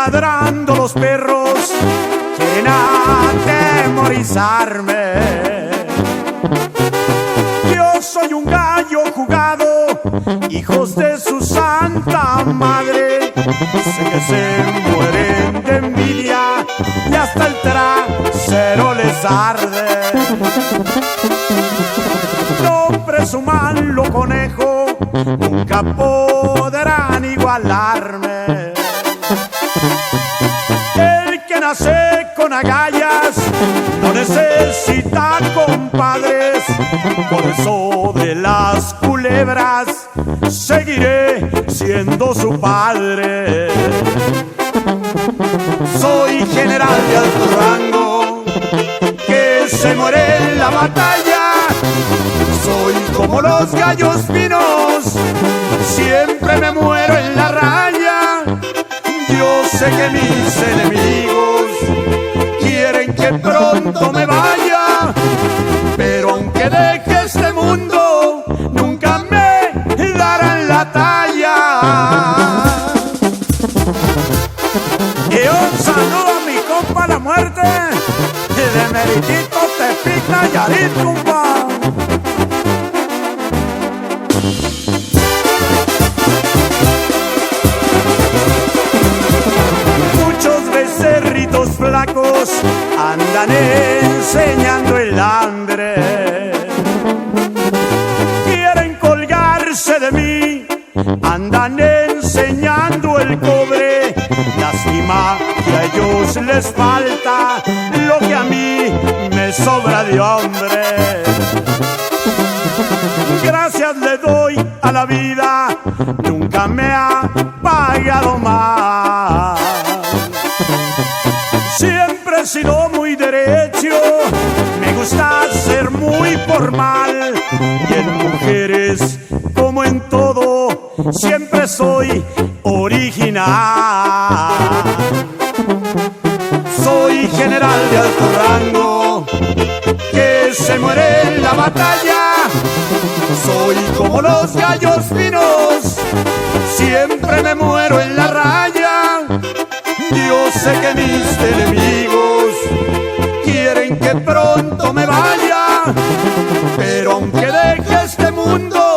ladrando los perros quieren atemorizarme. Yo soy un gallo jugado, hijos de su santa madre. Sé que se mueren de envidia y hasta el trasero les arde. No presuman lo conejo, nunca podrán igualarme. El que nace con agallas no necesita compadres. Por eso de las culebras seguiré siendo su padre. Soy general de alto rango que se muere en la batalla. Soy como los gallos finos, siempre me muero en la raya. Yo sé que mis enemigos quieren que pronto me vaya, pero aunque deje este mundo, nunca me darán la talla. Y un saludo a mi compa La Muerte, de Meritito, Tepic, Nayarit, compa. Becerritos flacos andan enseñando el hambre. Quieren colgarse de mí, andan enseñando el cobre. Lástima que a ellos les falta lo que a mí me sobra de hombre. Gracias le doy a la vida, nunca me ha pagado más. Siempre he sido muy derecho, me gusta ser muy formal. Y en mujeres, como en todo, siempre soy original. Soy general de alto rango que se muere en la batalla. Soy como los gallos finos, siempre me muero en la raya. Yo sé que mis enemigos quieren que pronto me vaya, pero aunque deje este mundo,